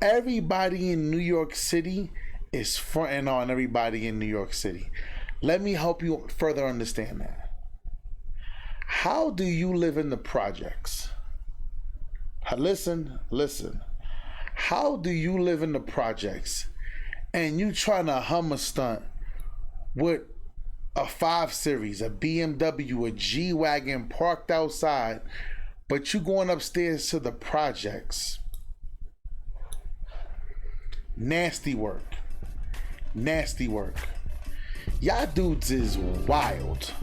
Everybody in New York City is fronting on everybody in New York City. Let me help you further understand that. How do you live in the projects? Listen. How do you live in the projects and you trying to hum a stunt with a 5 Series, a BMW, a G-Wagon parked outside, but you going upstairs to the projects? Nasty work. Y'all dudes is wild.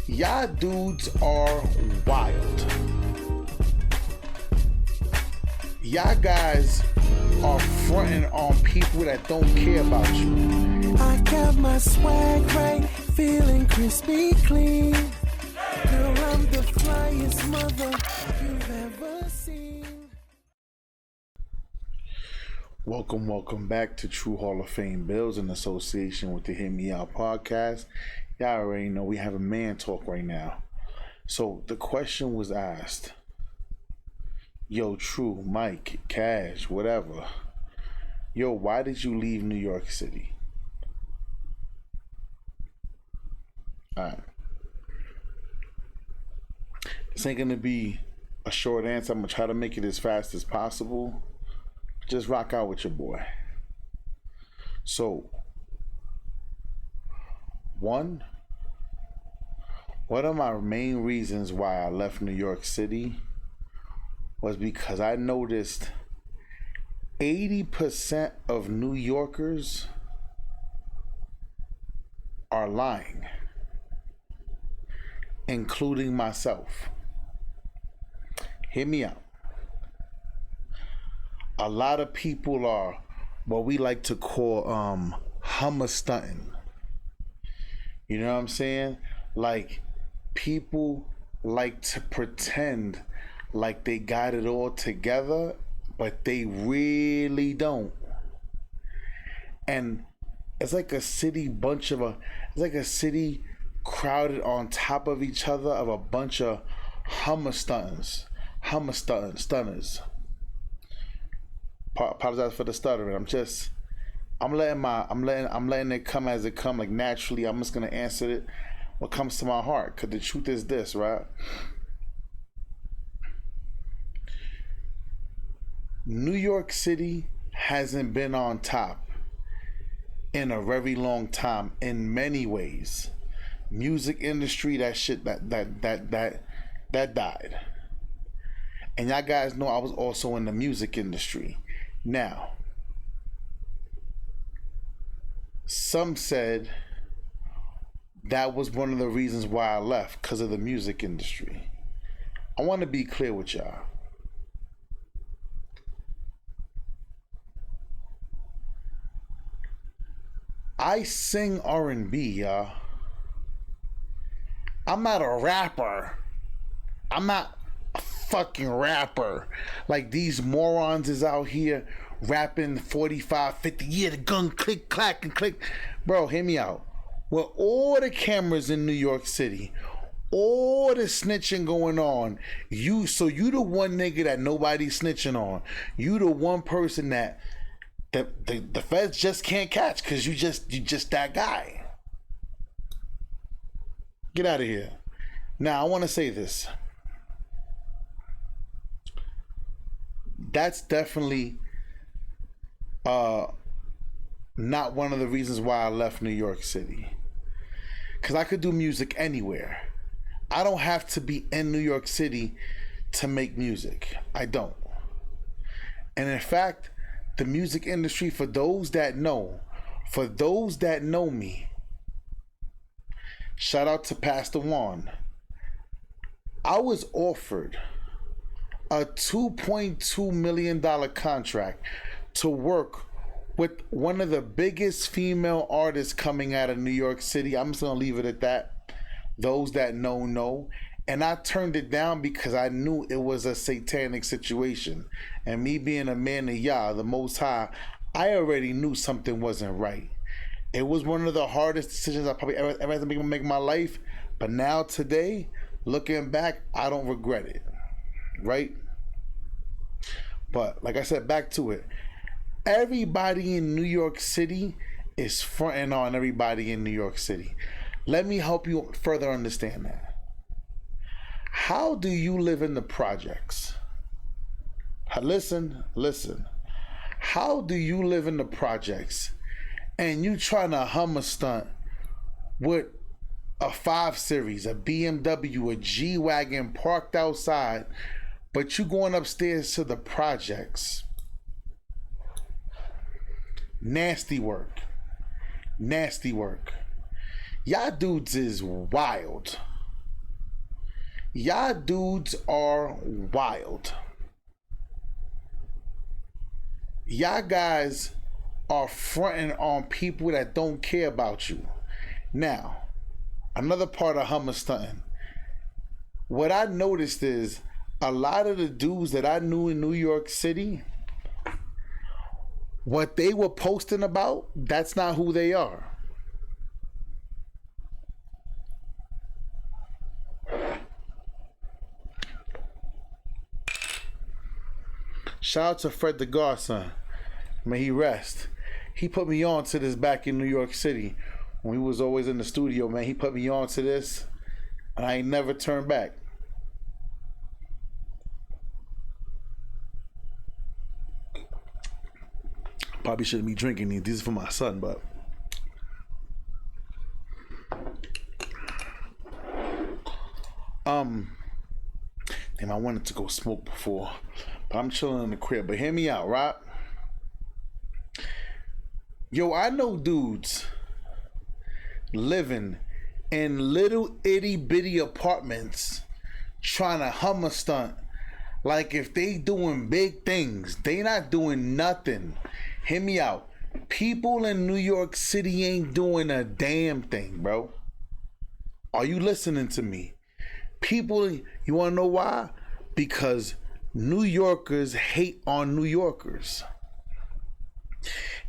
Y'all dudes are wild. Y'all guys are fronting on people that don't care about you. I got my swag right, feeling crispy clean. Girl, I'm the flyest mother you've ever seen. Welcome back to True Hall of Fame Bills in association with the Hear Me Out podcast. Y'all already know we have a man talk right now. So the question was asked. Yo, True, Mike, Cash, whatever. Yo, why did you leave New York City? Alright. This ain't gonna be a short answer. I'm gonna try to make it as fast as possible. Just rock out with your boy. So, one of my main reasons why I left New York City was because I noticed 80% of New Yorkers are lying, including myself. Hear me out. A lot of people are what we like to call hummer stunting. You know what I'm saying? Like, people like to pretend like they got it all together, but they really don't. And it's like a city crowded on top of each other of a bunch of hummer stunners. Apologize for the stuttering. I'm letting it come as it come, like naturally. I'm just gonna answer it what comes to my heart, because the truth is this, right? New York City hasn't been on top in a very long time in many ways. Music industry, that shit that died. And y'all guys know I was also in the music industry. Now, some said that was one of the reasons why I left, because of the music industry. I want to be clear with y'all. I sing R&B, y'all. I'm not a rapper. I'm not a fucking rapper. Like these morons is out here rapping 45, 50, yeah, the gun click, clack, and click. Bro, hear me out. With all the cameras in New York City, all the snitching going on, you the one nigga that nobody's snitching on. You the one person that the feds just can't catch, because you just that guy. Get out of here. Now, I want to say this. That's definitely not one of the reasons why I left New York City. Because I could do music anywhere. I don't have to be in New York City to make music. I don't. And in fact, the music industry, for those that know me, shout out to Pastor Juan. I was offered a $2.2 million contract to work with one of the biggest female artists coming out of New York City. I'm just gonna leave it at that. Those that know. And I turned it down because I knew it was a satanic situation. And me being a man of Yah, the Most High, I already knew something wasn't right. It was one of the hardest decisions I probably ever had to make in my life. But now today, looking back, I don't regret it. Right? But like I said, back to it. Everybody in New York City is fronting on everybody in New York City. Let me help you further understand that. How do you live in the projects? Listen. How do you live in the projects and you trying to hum a stunt with a 5 Series, a BMW, a G-Wagon parked outside, but you going upstairs to the projects? Nasty work. Y'all dudes is wild. Y'all dudes are wild. Y'all guys are fronting on people that don't care about you. Now, another part of Hummer stunting. What I noticed is a lot of the dudes that I knew in New York City, what they were posting about, that's not who they are. Shout out to Fred the Godson. May he rest. He put me on to this back in New York City when he was always in the studio, man. He put me on to this, and I ain't never turned back. Probably shouldn't be drinking these. These are for my son, but damn, I wanted to go smoke before, but I'm chilling in the crib. But hear me out, right? Yo, I know dudes living in little itty bitty apartments trying to hum a stunt like if they doing big things. They not doing nothing. Hear me out. People in New York City ain't doing a damn thing, bro. Are you listening to me? People, you want to know why? Because New Yorkers hate on New Yorkers.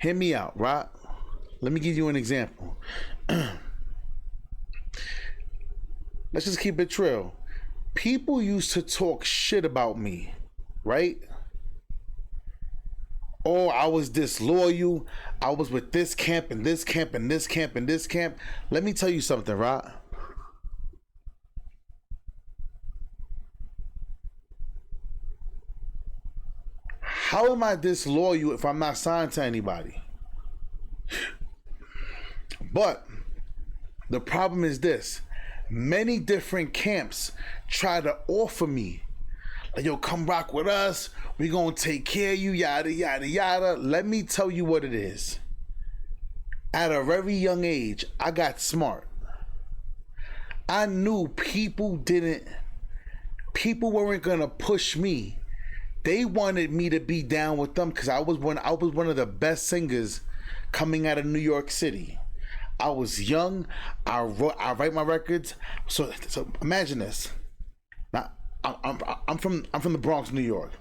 Hear me out, right? Let me give you an example. Let's just keep it real. People used to talk shit about me, right? Oh, I was disloyal. I was with this camp and this camp and this camp and this camp. Let me tell you something, right? How am I disloyal if I'm not signed to anybody? But the problem is this. Many different camps try to offer me, like, yo, come rock with us. We gonna take care of you, yada, yada, yada. Let me tell you what it is. At a very young age, I got smart. I knew people weren't gonna push me. They wanted me to be down with them because I was one of the best singers coming out of New York City. I was young. I write my records. So imagine this. Now I'm from the Bronx, New York.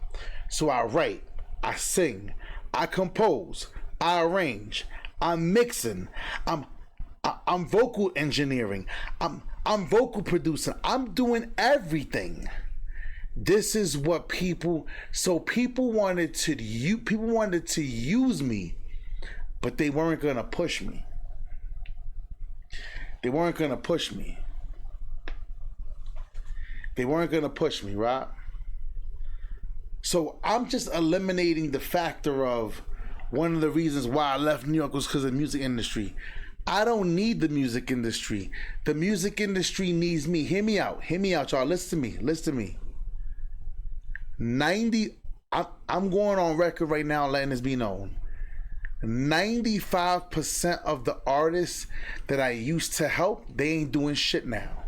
So I write, I sing, I compose, I arrange, I'm mixing, I'm vocal engineering, I'm vocal producing. I'm doing everything. This is what people wanted to use me, but they weren't gonna push me. They weren't gonna push me, right? So I'm just eliminating the factor of one of the reasons why I left New York was because of the music industry. I don't need the music industry. The music industry needs me. Hear me out, y'all. Listen to me. I'm going on record right now letting this be known. 95% of the artists that I used to help, they ain't doing shit now.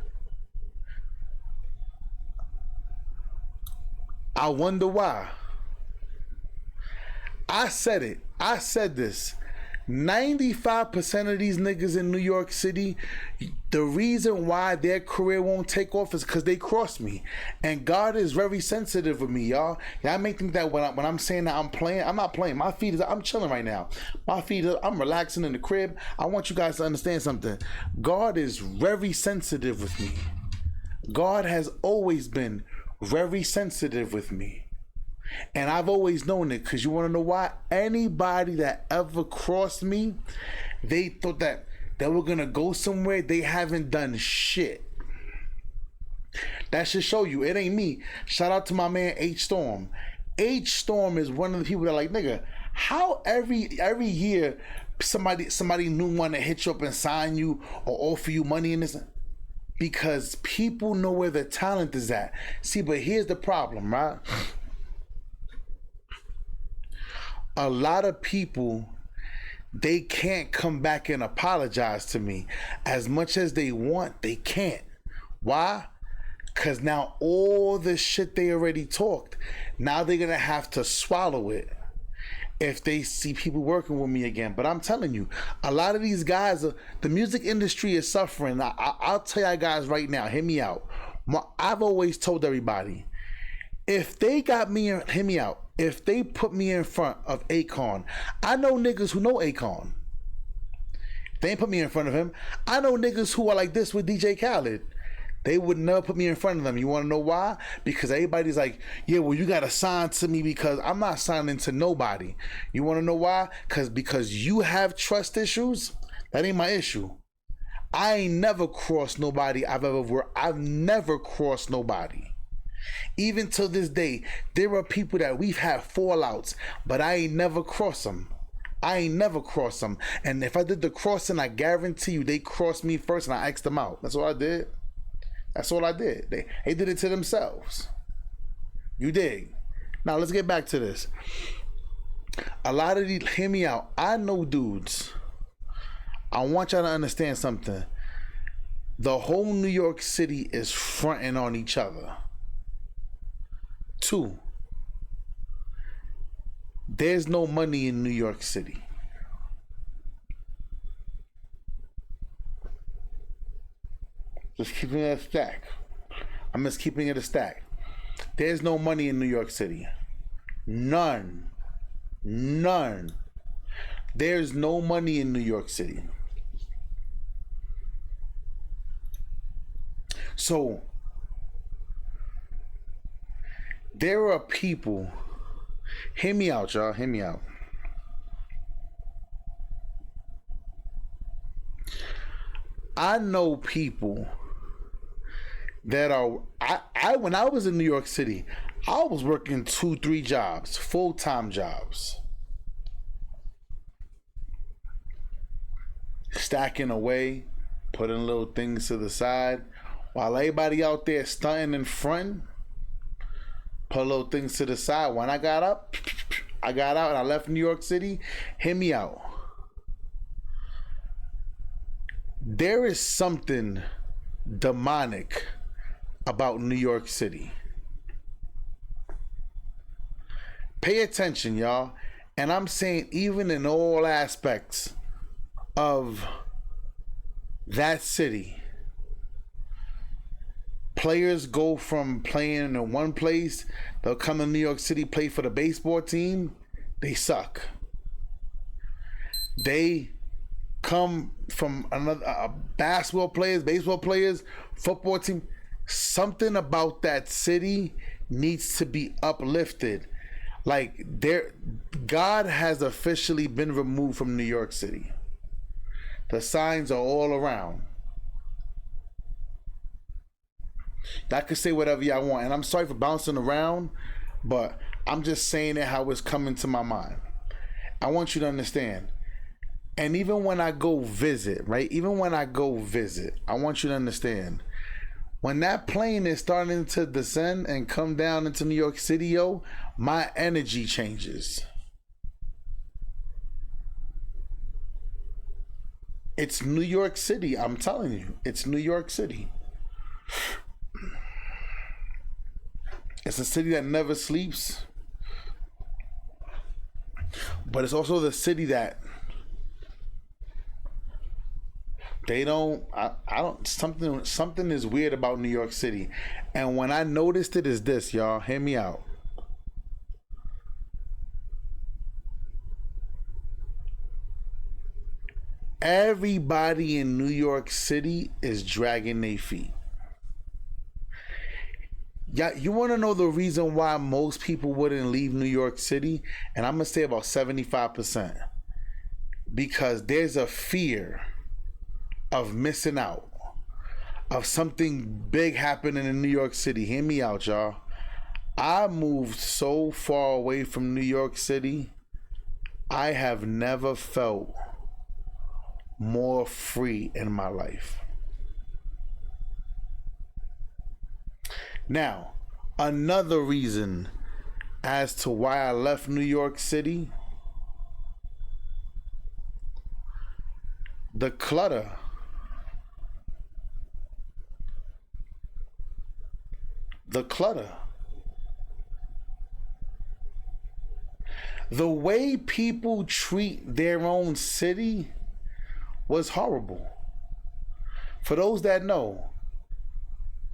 I wonder why. I said it. I said this. 95% of these niggas in New York City, the reason why their career won't take off is because they crossed me. And God is very sensitive with me, y'all. Y'all may think that when I'm saying that I'm playing, I'm not playing. My feet is, I'm chilling right now. I'm relaxing in the crib. I want you guys to understand something. God is very sensitive with me. God has always been very sensitive with me. And I've always known it, because you want to know why? Anybody that ever crossed me, they thought that they were going to go somewhere. They haven't done shit. That should show you it ain't me. Shout out to my man H Storm. H Storm is one of the people that like, nigga, how every year somebody new want to hit you up and sign you or offer you money in this? Because people know where the talent is at. See, but here's the problem, right? A lot of people, they can't come back and apologize to me. As much as they want, they can't. Why? Because now all the shit they already talked, now they're going to have to swallow it if they see people working with me again. But I'm telling you, a lot of these guys, the music industry is suffering. I'll tell y'all guys right now, hear me out. I've always told everybody, if they got me, hear me out, if they put me in front of Akon, I know niggas who know Akon. They ain't put me in front of him. I know niggas who are like this with DJ Khaled. They would never put me in front of them. You want to know why? Because everybody's like, yeah, well, you got to sign to me, because I'm not signing to nobody. You want to know why? Because you have trust issues. That ain't my issue. I ain't never crossed nobody I've ever worked. I've never crossed nobody. Even till this day, there are people that we've had fallouts, but I ain't never crossed them. I ain't never crossed them. And if I did the crossing, I guarantee you they crossed me first and I asked them out. That's all I did. That's all I did. They did it to themselves. You dig? Now let's get back to this. A lot of these, hear me out. I know dudes. I want y'all to understand something. The whole New York City is fronting on each other. 2, there's no money in New York City. Just keeping it a stack. I'm just keeping it a stack. There's no money in New York City. None. There's no money in New York City. So there are people, hear me out, y'all, hear me out. I know people that are, I when I was in New York City, I was working 2-3 jobs, full-time jobs. Stacking away, putting little things to the side, while everybody out there stunting in front. Put little things to the side. When I got up, I got out and I left New York City. Hear me out. There is something demonic about New York City. Pay attention, y'all. And I'm saying even in all aspects of that city. Players go from playing in one place, they'll come to New York City, play for the baseball team, they suck. They come from another basketball players, baseball players, football team. Something about that city needs to be uplifted. Like God has officially been removed from New York City. The signs are all around. Y'all can say whatever y'all want, and I'm sorry for bouncing around, but I'm just saying it how it's coming to my mind. I want you to understand. And even when I go visit, right? Even when I go visit, I want you to understand. When that plane is starting to descend and come down into New York City, yo, my energy changes. It's New York City, I'm telling you. It's New York City. It's a city that never sleeps. But it's also the city that they don't, I don't, something is weird about New York City. And when I noticed it is this, y'all, hear me out. Everybody in New York City is dragging their feet. Yeah, you want to know the reason why most people wouldn't leave New York City? And I'm going to say about 75%. Because there's a fear of missing out, of something big happening in New York City. Hear me out, y'all. I moved so far away from New York City, I have never felt more free in my life. Now, another reason as to why I left New York City, the clutter. The clutter. The way people treat their own city was horrible. For those that know,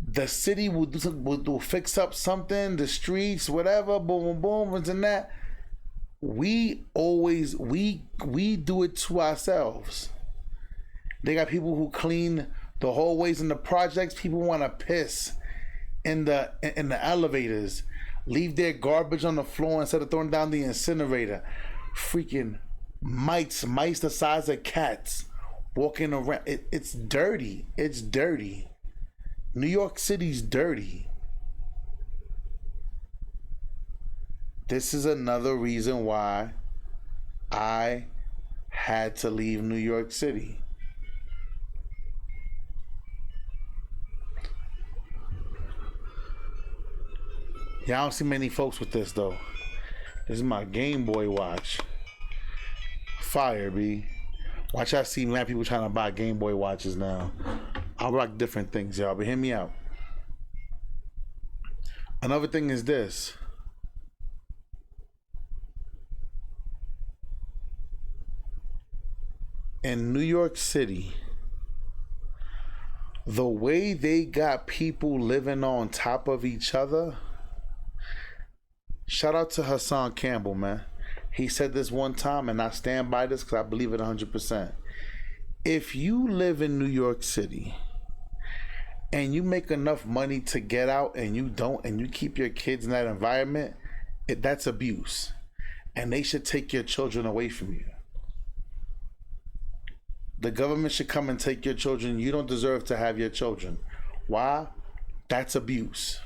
the city will fix up something, the streets, whatever, boom, boom, boom, and that. We do it to ourselves. They got people who clean the hallways in the projects. People want to piss in the elevators, leave their garbage on the floor instead of throwing down the incinerator. Freaking mice the size of cats walking around. It's dirty. It's dirty. New York City's dirty. This is another reason why I had to leave New York City. Yeah, I don't see many folks with this though. This is my Game Boy watch. Fire, B. Watch, I see mad people trying to buy Game Boy watches now. I rock different things, y'all, but hear me out. Another thing is this. In New York City, the way they got people living on top of each other. Shout out to Hassan Campbell, man. He said this one time, and I stand by this because I believe it 100%. If you live in New York City and you make enough money to get out and you don't, and you keep your kids in that environment, that's abuse. And they should take your children away from you. The government should come and take your children. You don't deserve to have your children. Why? That's abuse.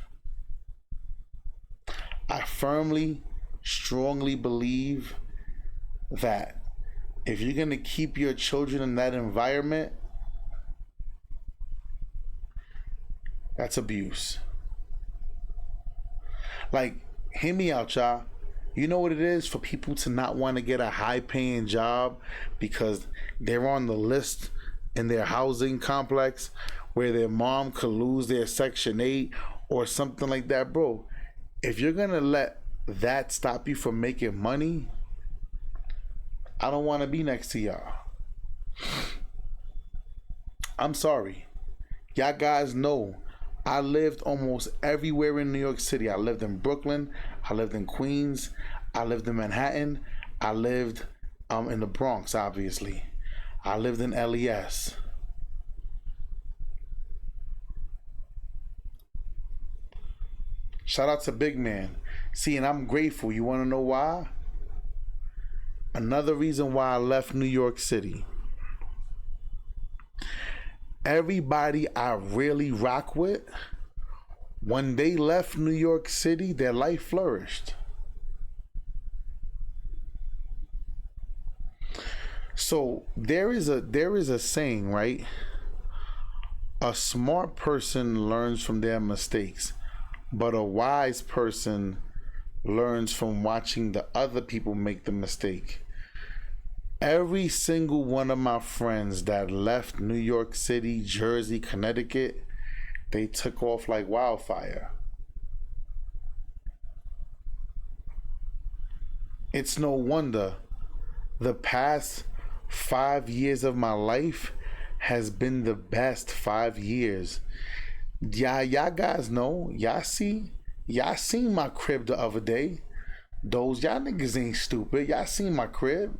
I firmly, strongly believe that if you're going to keep your children in that environment, that's abuse. Like, hear me out, y'all. You know what it is for people to not want to get a high-paying job because they're on the list in their housing complex where their mom could lose their Section 8 or something like that, bro. If you're going to let that stop you from making money, I don't want to be next to y'all. I'm sorry. Y'all guys know I lived almost everywhere in New York City. I lived in Brooklyn. I lived in Queens. I lived in Manhattan. I lived in the Bronx, obviously. I lived in LES. Shout out to Big Man. See, and I'm grateful. You want to know why? Another reason why I left New York City. Everybody I really rock with, when they left New York City, their life flourished. So there is a saying, right? A smart person learns from their mistakes, but a wise person learns from watching the other people make the mistake. Every single one of my friends that left New York City, Jersey, Connecticut, they took off like wildfire. It's no wonder the past 5 years of my life has been the best 5 years. Y'all guys know, y'all seen my crib the other day. Y'all niggas ain't stupid. Y'all seen my crib.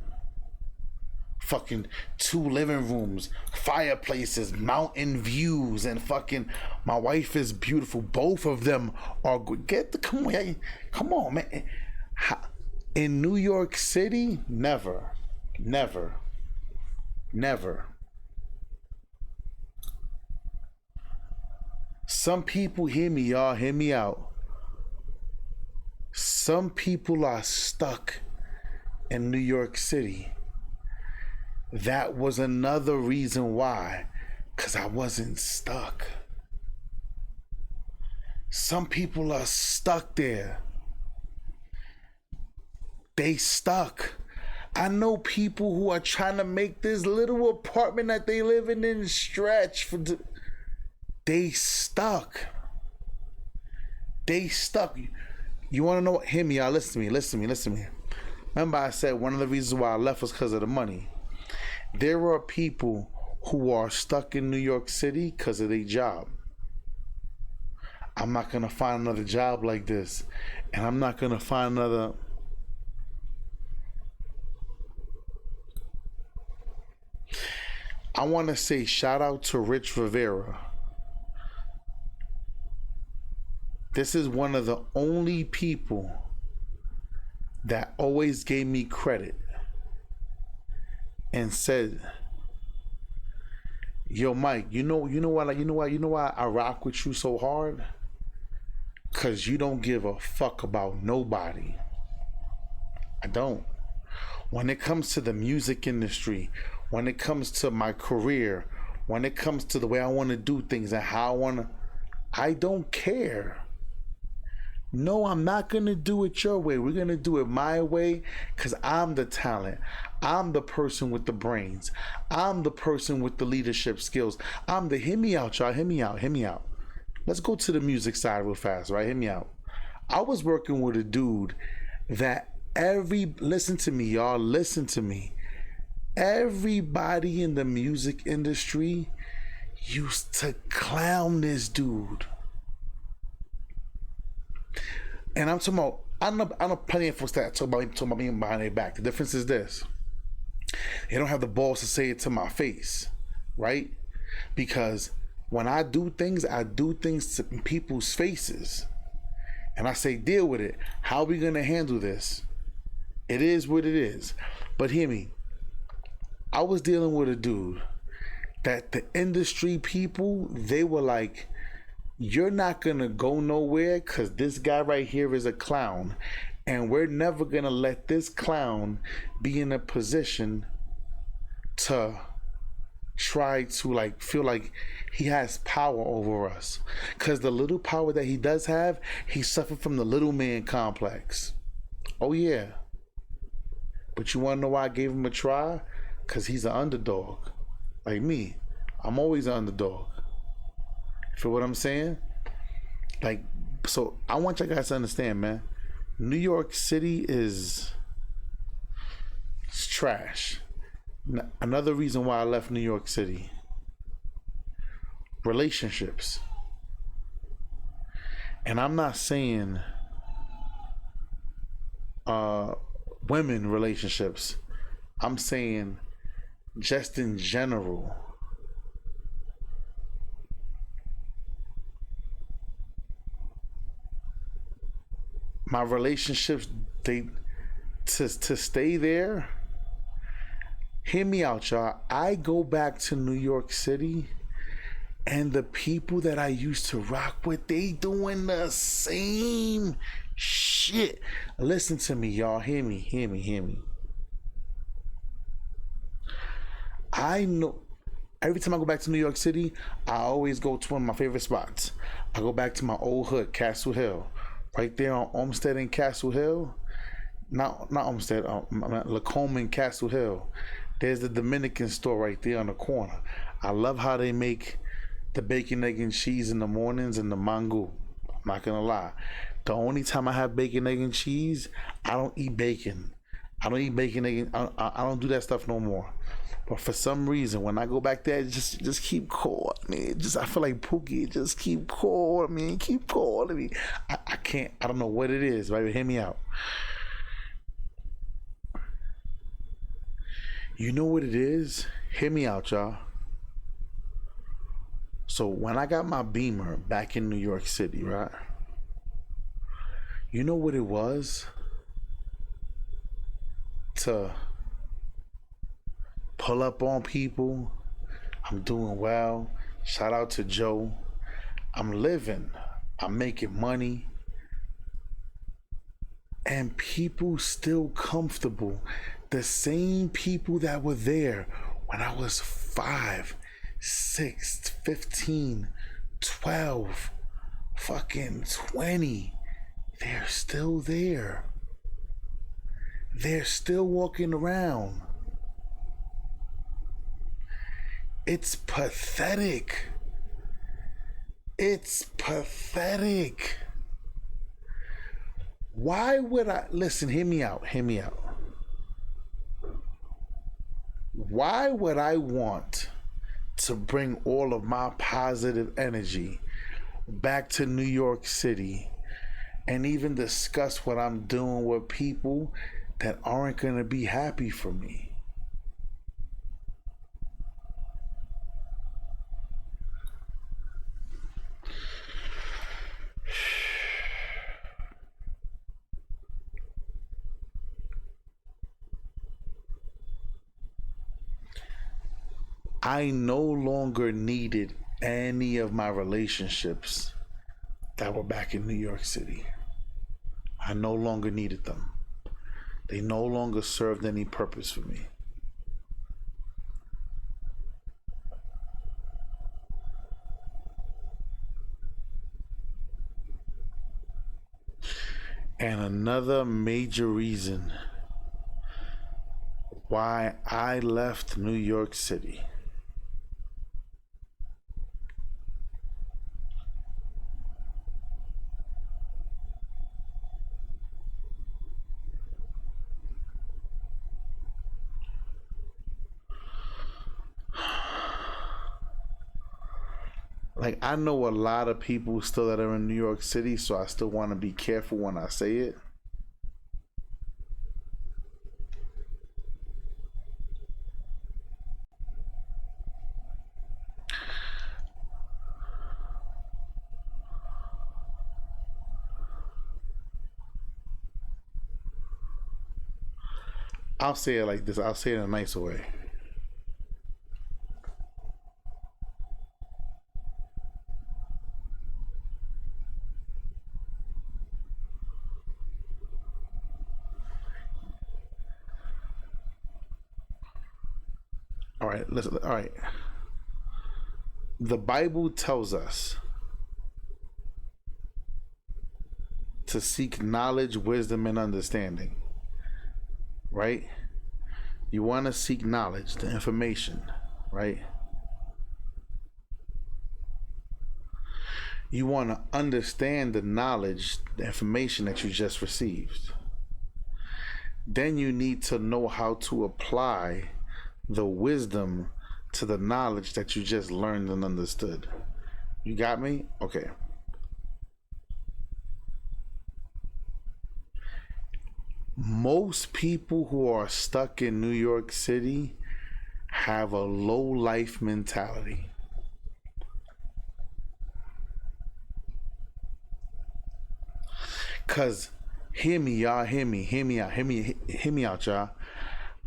fucking 2 living rooms, fireplaces, mountain views, and fucking my wife is beautiful. Both of them are good. Come on, man. In New York City, never, never, never. Some people, hear me, y'all, hear me out. Some people are stuck in New York City. That was another reason why, because I wasn't stuck. Some people are stuck there. They stuck. I know people who are trying to make this little apartment that they live in stretch for. They stuck. They stuck. You want to know what? Hear me, y'all. Listen to me. Remember I said one of the reasons why I left was because of the money. There are people who are stuck in New York City because of their job. I'm not going to find another job like this. And I'm not going to find another... I want to say shout out to Rich Rivera. This is one of the only people that always gave me credit and said, "Yo, Mike, you know why I rock with you so hard? 'Cause you don't give a fuck about nobody." I don't. When it comes to the music industry, when it comes to my career, when it comes to the way I want to do things and how I don't care. No, I'm not going to do it your way. We're going to do it my way because I'm the talent. I'm the person with the brains. I'm the person with the leadership skills. Hear me out, y'all. Hear me out. Let's go to the music side real fast, right? Hear me out. I was working with a dude that listen to me, y'all. Listen to me. Everybody in the music industry used to clown this dude. And I'm talking about, I know plenty of folks that talk about me behind their back. The difference is this: they don't have the balls to say it to my face, right? Because when I do things to people's faces, and I say, deal with it. How are we gonna handle this? It is what it is. But hear me. I was dealing with a dude that the industry people, they were like, "You're not gonna go nowhere because this guy right here is a clown, and we're never gonna let this clown be in a position to try to feel like he has power over us. Because the little power that he does have, he suffered from the little man complex." Oh yeah. But you wanna know why I gave him a try? Because he's an underdog. Like me. I'm always an underdog. Feel what I'm saying? So I want you guys to understand, man. New York City is trash. Another reason why I left New York City: relationships. And I'm not saying women relationships. I'm saying just in general. My relationships, to stay there. Hear me out, y'all. I go back to New York City, and the people that I used to rock with, they doing the same shit. Listen to me, y'all. Hear me. I know. Every time I go back to New York City, I always go to one of my favorite spots. I go back to my old hood, Castle Hill. Right there on Olmsted and Castle Hill. Not Olmsted, Lacombe and Castle Hill. There's the Dominican store right there on the corner. I love how they make the bacon, egg, and cheese in the mornings and the mango. I'm not gonna lie. The only time I have bacon, egg, and cheese, I don't eat bacon. I don't eat bacon, egg, I don't do that stuff no more. But for some reason, when I go back there, just keep calling me. I feel like Pookie. Just keep calling me. I can't. I don't know what it is. Right? Hear me out. You know what it is? Hear me out, y'all. So when I got my Beamer back in New York City, right? You know what it was? To pull up on people. I'm doing well. Shout out to Joe. I'm living. I'm making money. And people still comfortable. The same people that were there when I was 5, 6, 15, 12, fucking 20. They're still there. They're still walking around. It's pathetic. It's pathetic. Why would I listen? Hear me out. Hear me out. Why would I want to bring all of my positive energy back to New York City and even discuss what I'm doing with people that aren't going to be happy for me? I no longer needed any of my relationships that were back in New York City. I no longer needed them. They no longer served any purpose for me. And another major reason why I left New York City. Like, I know a lot of people still that are in New York City, so I still want to be careful when I say it. I'll say it like this. I'll say it in a nicer way. All right, listen. All right. The Bible tells us to seek knowledge, wisdom, and understanding. Right? You want to seek knowledge, the information, right? You want to understand the knowledge, the information that you just received. Then you need to know how to apply the wisdom to the knowledge that you just learned and understood. You got me? Okay. Most people who are stuck in New York City have a low life mentality. Cause hear me, y'all, hear me out, y'all.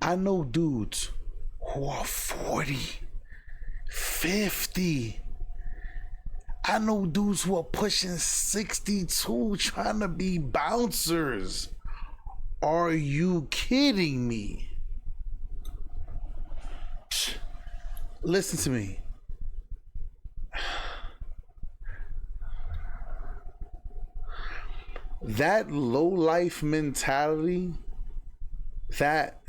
I know dudes who are 40, 50. I know dudes who are pushing 62 trying to be bouncers. Are you kidding me? Listen to me. That low life mentality, that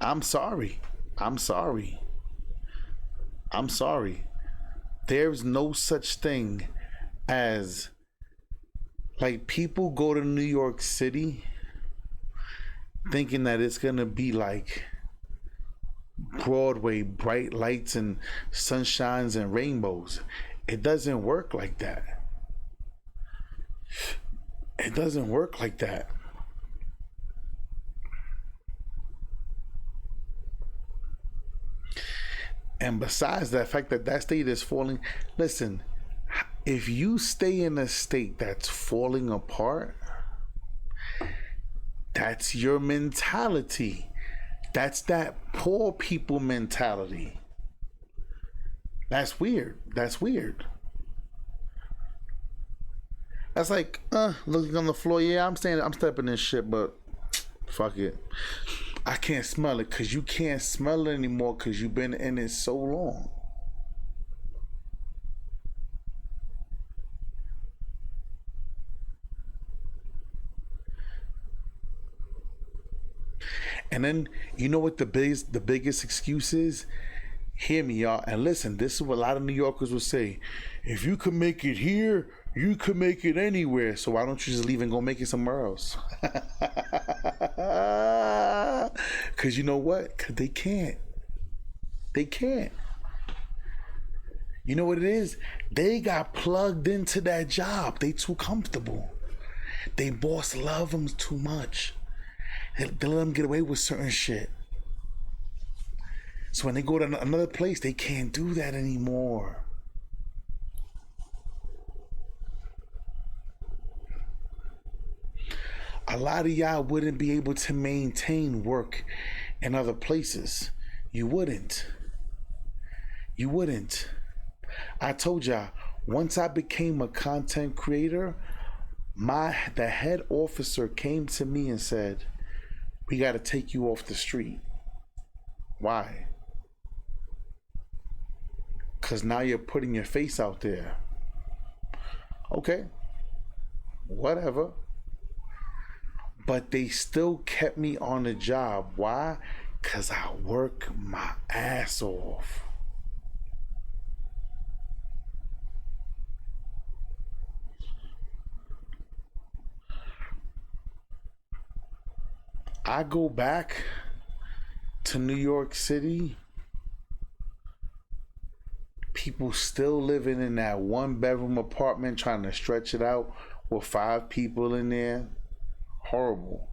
I'm sorry. There's no such thing as, like, people go to New York City thinking that it's gonna be like Broadway, bright lights and sunshines and rainbows. It doesn't work like that. It doesn't work like that. And besides the fact that that state is falling, listen, if you stay in a state that's falling apart, that's your mentality. That's that poor people mentality. That's weird. That's weird. That's like, looking on the floor. Yeah, I'm stepping in shit, but fuck it. I can't smell it because you can't smell it anymore because you've been in it so long. And then you know what the biggest excuse is? Hear me, y'all, and listen. This is what a lot of New Yorkers will say: if you can make it here, you can make it anywhere. So why don't you just leave and go make it somewhere else? Because you know what? Because they can't. They can't. You know what it is? They got plugged into that job. They too comfortable. They boss love them too much. They let them get away with certain shit. So when they go to another place, they can't do that anymore. A lot of y'all wouldn't be able to maintain work in other places. You wouldn't. You wouldn't. I told y'all, once I became a content creator, the head officer came to me and said, we got to take you off the street. Why? Because now you're putting your face out there. Okay. Whatever. But they still kept me on the job. Why? Because I work my ass off. I go back to New York City, people still living in that 1-bedroom apartment trying to stretch it out with 5 people in there. Horrible.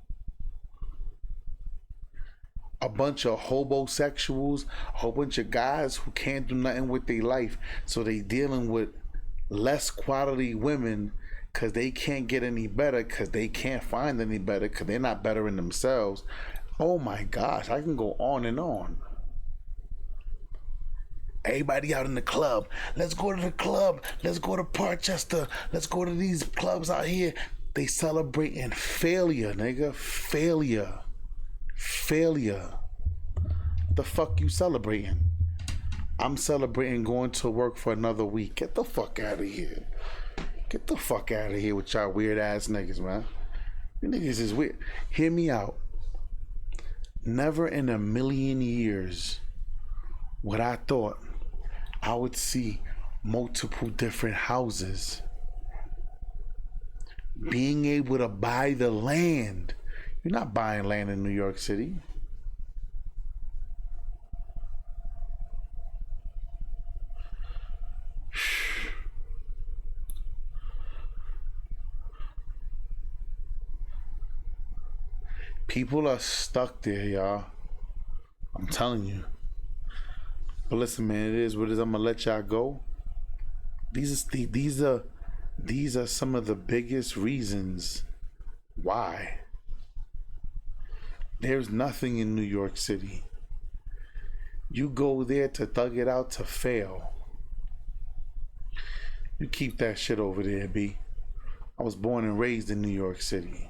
A bunch of homosexuals, a whole bunch of guys who can't do nothing with their life, so they dealing with less quality women because they can't get any better, because they can't find any better, because they're not better in themselves. Oh my gosh, I can go on and on. Everybody out in the club. Let's go to the club. Let's go to Parkchester. Let's go to these clubs out here. They celebrating failure, nigga. Failure. Failure. The fuck you celebrating? I'm celebrating going to work for another week. Get the fuck out of here. Get the fuck out of here with y'all weird ass niggas, man. You niggas is weird. Hear me out. Never in a million years would I thought I would see multiple different houses. Being able to buy the land. You're not buying land in New York City. People are stuck there, y'all. I'm telling you. But listen, man, it is what it is. I'm gonna let y'all go. These are some of the biggest reasons why there's nothing in New York City. You go there to thug it out to fail. You keep that shit over there, B. I was born and raised in New York City.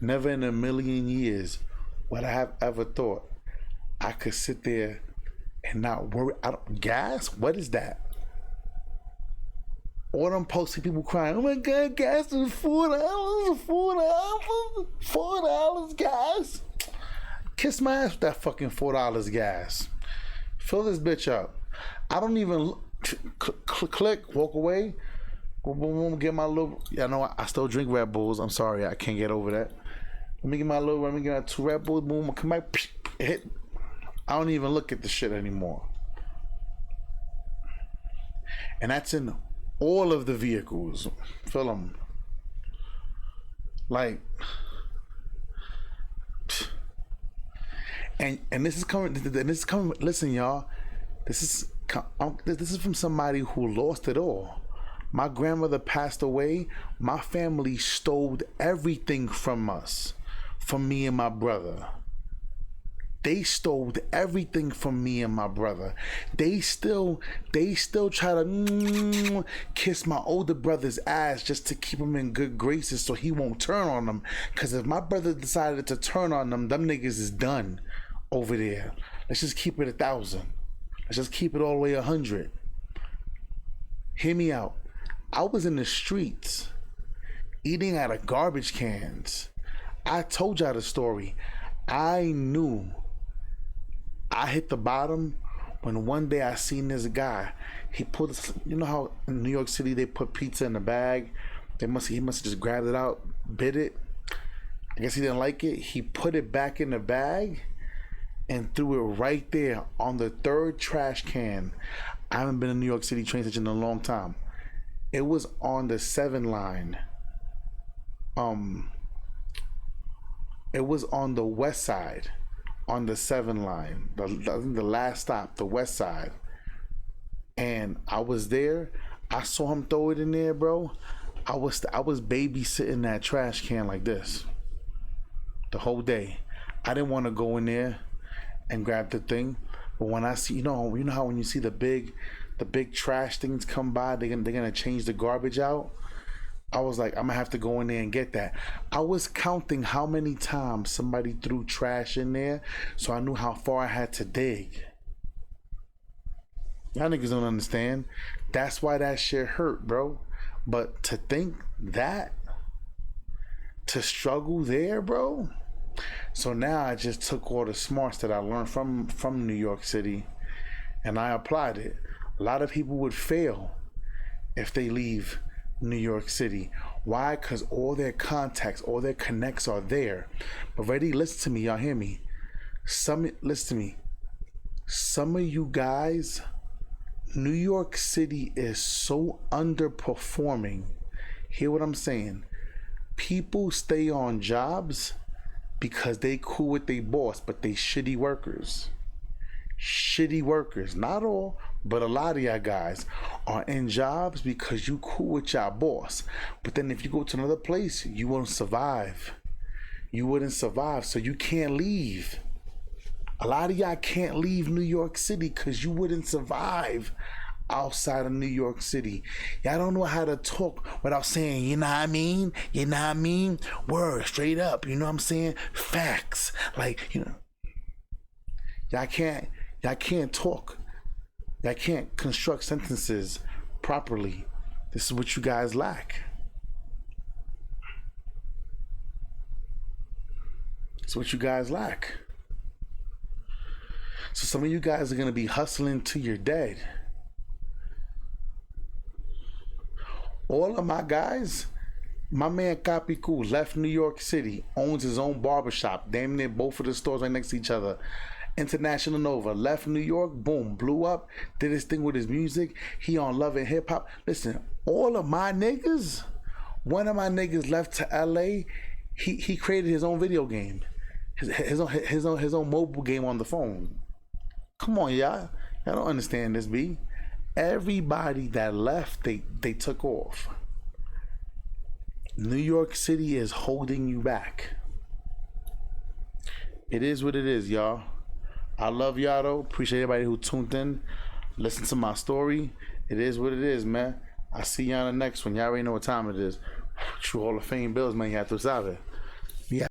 Never in a million years would I have ever thought I could sit there and not worry. Gas? What is that? All them posting people crying, oh my God, gas is $4, $4 gas. Kiss my ass with that fucking $4 gas. Fill this bitch up. I don't even click, walk away. Boom, boom, boom, get my little, I know I still drink Red Bulls. I'm sorry, I can't get over that. Let me get my 2 Red Bulls, boom, come back, hit. I don't even look at the shit anymore. And that's in all of the vehicles. Fill them. Like, And this is coming. And this is coming. Listen, y'all. This is from somebody who lost it all. My grandmother passed away. My family stole everything from us, from me and my brother. They stole everything from me and my brother. They still try to kiss my older brother's ass just to keep him in good graces so he won't turn on them. Cause if my brother decided to turn on them niggas is done over there. Let's just keep it 1,000. Let's just keep it all the way 100. Hear me out. I was in the streets eating out of garbage cans. I told y'all the story. I knew I hit the bottom when one day I seen this guy. He put, you know how in New York City they put pizza in a bag? He must have just grabbed it out, bit it. I guess he didn't like it. He put it back in the bag and threw it right there on the 3rd trash can. I haven't been in New York City train station in a long time. It was on the 7 line. It was on the west side, on the 7 line. I think the last stop, the west side. And I was there. I saw him throw it in there, bro. I was babysitting that trash can like this the whole day. I didn't want to go in there and grab the thing, but when I see, you know how when you see the big trash things come by, they're gonna change the garbage out. I was like, I'm gonna have to go in there and get that. I was counting how many times somebody threw trash in there, so I knew how far I had to dig. Y'all niggas don't understand. That's why that shit hurt, bro. But to think that, to struggle there, bro. So now I just took all the smarts that I learned from New York City and I applied it. A lot of people would fail if they leave New York City. Why? Because all their contacts, all their connects are there. But ready, listen to me, y'all hear me. Listen to me. Some of you guys, New York City is so underperforming. Hear what I'm saying? People stay on jobs because they cool with their boss, but they shitty workers. Shitty workers. Not all, but a lot of y'all guys are in jobs because you cool with your boss. But then if you go to another place, you won't survive. You wouldn't survive, so you can't leave. A lot of y'all can't leave New York City because you wouldn't survive outside of New York City. Y'all don't know how to talk without saying, you know what I mean? You know what I mean? Word, straight up, you know what I'm saying? Facts. Like, you know. Y'all can't talk. Y'all can't construct sentences properly. This is what you guys lack. It's what you guys lack. So some of you guys are going to be hustling till you're dead. All of my guys, my man Capicu left New York City, owns his own barbershop, damn near both of the stores right next to each other. International Nova, left New York, boom, blew up, did his thing with his music. He on Love and Hip Hop. Listen, all of my niggas, one of my niggas left to LA, he created his own video game. His own mobile game on the phone. Come on, y'all don't understand this, B. Everybody that left, they took off. New York City is holding you back. It is what it is, y'all. I love y'all though. Appreciate everybody who tuned in. Listen to my story. It is what it is, man. I see y'all in the next one. Y'all already know what time it is. True Hall of Fame Bills, man. You have to sabe. Yeah.